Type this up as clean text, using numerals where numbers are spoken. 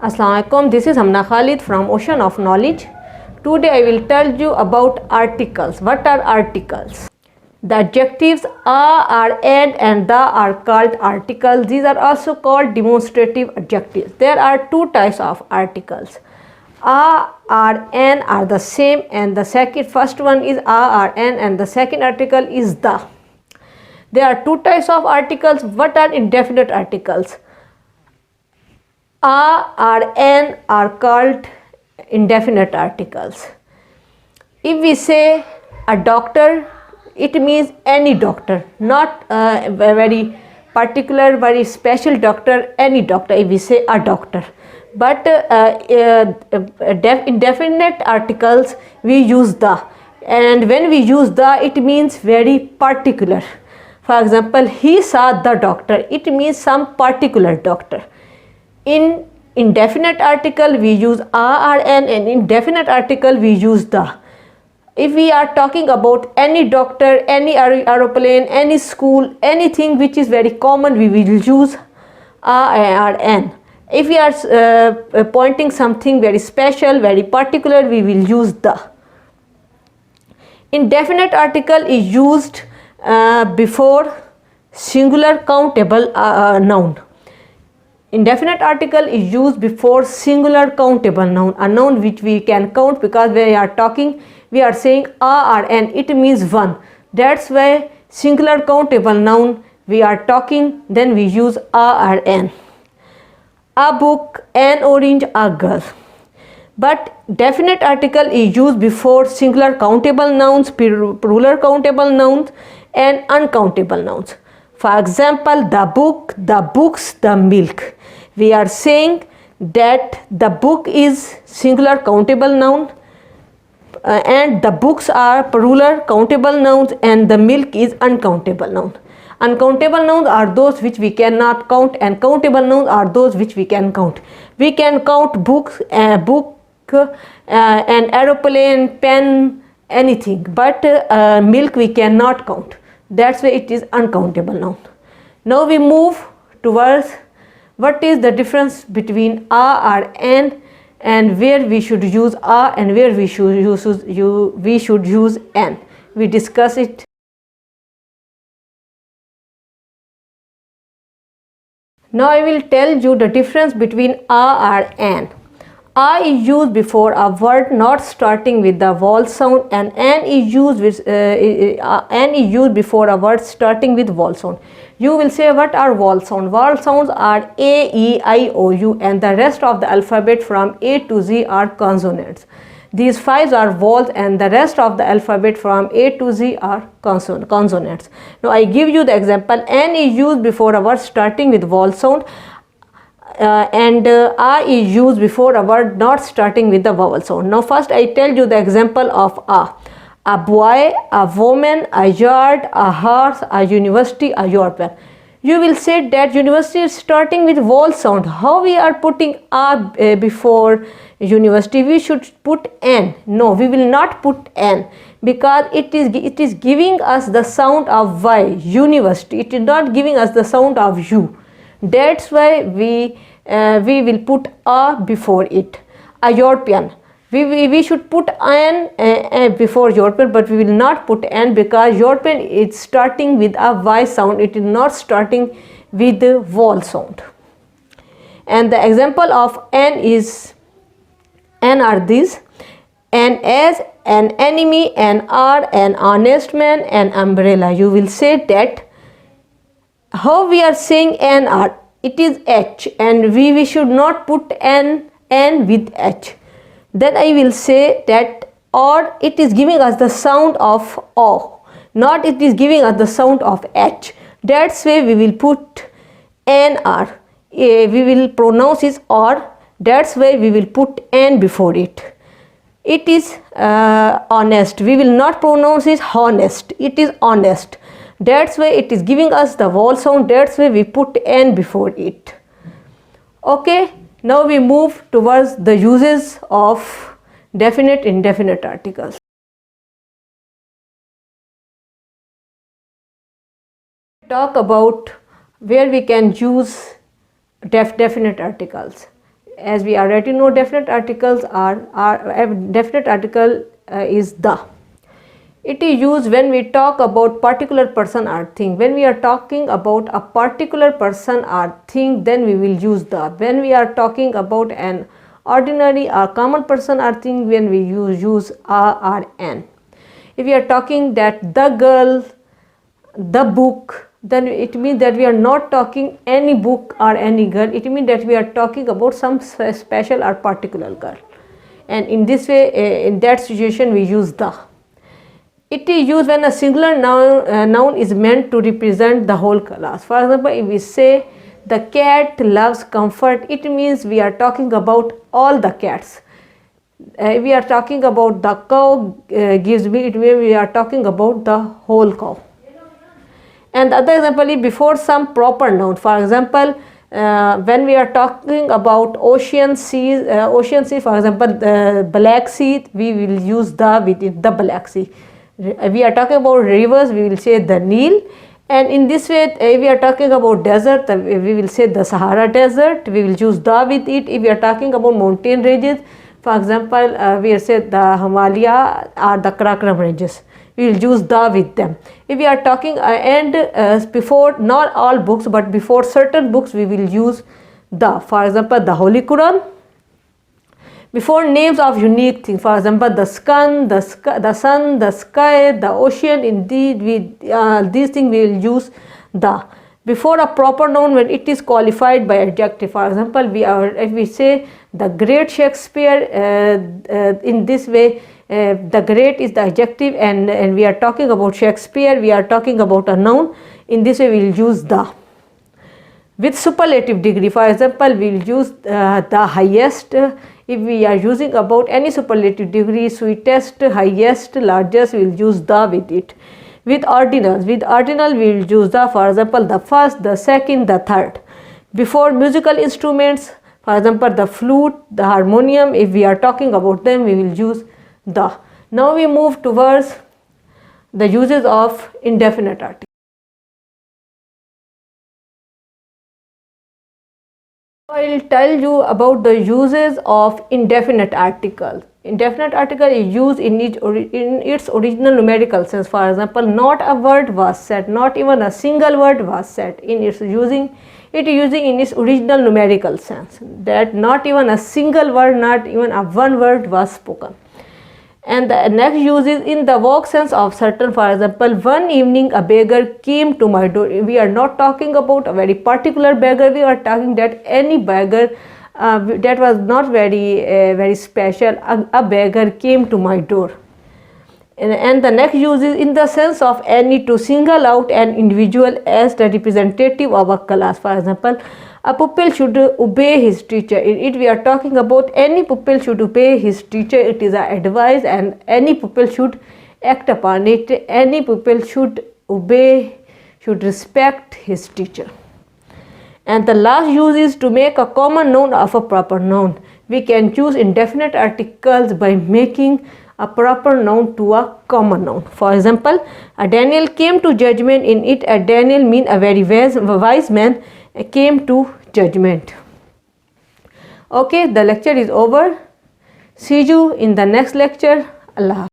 Assalamualaikum. This is Hamna Khalid from Ocean of Knowledge. Today I will tell you about articles. What are articles? The adjectives are, and the are called articles. These are also called demonstrative adjectives. There are two types of articles. An are the same, and the first one is an, and the second article is the. There are two types of articles. What are indefinite articles? An are called indefinite articles. If we say a doctor, it means any doctor, not a very particular, very special doctor, any doctor. If we say a doctor, but indefinite articles we use the, and when we use the, it means very particular. For example, he saw the doctor, it means some particular doctor. In indefinite article we use an, and indefinite article we use the. If we are talking about any doctor, any aeroplane, any school, anything which is very common, we will use an. If we are pointing something very special, very particular, we will use the. Indefinite article is used before singular countable noun. Indefinite article is used before singular countable noun, a noun which we can count, because we are talking, we are saying an, it means one. That's why singular countable noun we are talking, then we use an. A book, an orange, a girl. But definite article is used before singular countable nouns, plural countable nouns, and uncountable nouns. For example, the book, the books, the milk. We are saying that the book is singular countable noun, and the books are plural countable nouns, and the milk is uncountable noun. Uncountable nouns are those which we cannot count, and countable nouns are those which we can count. We can count books, an aeroplane, pen, anything, but milk we cannot count. That's why it is uncountable noun. Now we move towards what is the difference between an, and where we should use and where we should use an. We discuss it. Now I will tell you the difference between an. A is used before a word not starting with the vowel sound, and an is used before a word starting with vowel sound. You will say, what are vowel sounds? Vowel sounds are A, E, I, O, U, and the rest of the alphabet from A to Z are consonants. These five are vowels, and the rest of the alphabet from A to Z are consonants. Now I give you the example. N is used before a word starting with vowel sound, and A is used before a word not starting with the vowel sound. Now first I tell you the example of A. A boy, a woman, a yard, a horse, a university, a European. You will say that university is starting with vowel sound. How we are putting A before university? We should put N. No, we will not put N, because it is giving us the sound of Y, university. It is not giving us the sound of U. That's why we will put A before it. A European. We should put N before European, but we will not put N, because European is starting with a Y sound. It is not starting with the vowel sound. And the example of N are these: an as, an enemy, an R, an honest man, an umbrella. You will say that how we are saying N R, it is H, and we should not put N with H. Then I will say that or it is giving us the sound of O, not it is giving us the sound of H. That's why we will put NR. We will pronounce it or. That's why we will put N before it. It is honest. We will not pronounce it honest. It is honest. That's why it is giving us the vowel sound. That's why we put N before it. Okay. Now we move towards the uses of definite indefinite articles. Talk about where we can use definite articles. as we already know, definite articles definite article is the. It is used when we talk about particular person or thing. When we are talking about a particular person or thing, then we will use the. When we are talking about an ordinary or common person or thing, when we use a or an. If we are talking that the girl, the book, then it means that we are not talking any book or any girl. It means that we are talking about some special or particular girl, and in this way, in that situation, we use the. It is used when a singular noun is meant to represent the whole class. For example, if we say the cat loves comfort, it means we are talking about all the cats. If we are talking about the cow gives milk, it means we are talking about the whole cow. And the other example is before some proper noun. For example, when we are talking about ocean, sea, for example, Black Sea, we will use the with it, the Black Sea. We are talking about rivers, we will say the Nile, and in this way, if we are talking about desert, we will say the Sahara Desert, we will use the with it. If we are talking about mountain ranges, for example, we will say the Himalaya or the Karakoram ranges, we will use the with them. If we are talking before not all books, but before certain books, we will use the. For example, the Holy Quran. Before names of unique things, for example, the sun, the sky, the ocean, indeed, these things we will use the. Before a proper noun, when it is qualified by adjective, for example, if we say the great Shakespeare, in this way, the great is the adjective, and we are talking about Shakespeare, we are talking about a noun. In this way, we will use the. With superlative degree, for example, we will use the highest. If we are using about any superlative degree, sweetest, highest, largest, we will use the with it. With ordinals, we will use the, for example, the first, the second, the third. Before musical instruments, for example, the flute, the harmonium, if we are talking about them, we will use the. Now we move towards the uses of indefinite article. I will tell you about the uses of indefinite article. Indefinite article is used in its original numerical sense. For example, not a word was said, not even a single word was said. In its using in its original numerical sense, that not even a single word, not even a one word was spoken. And the next use is in the work sense of certain. For example, one evening a beggar came to my door. We are not talking about a very particular beggar, we are talking that any beggar that was not very special, a beggar came to my door. And the next use is in the sense of any, to single out an individual as the representative of a class. For example, a pupil should obey his teacher. In it we are talking about any pupil should obey his teacher. It is an advice, and any pupil should act upon it. Any pupil should obey, should respect his teacher. And the last use is to make a common noun of a proper noun. We can choose indefinite articles by making a proper noun to a common noun. For example, a Daniel came to judgment. In it, a Daniel means a very wise man came to judgment. Okay, the lecture is over. See you in the next lecture. Allah Hafiz.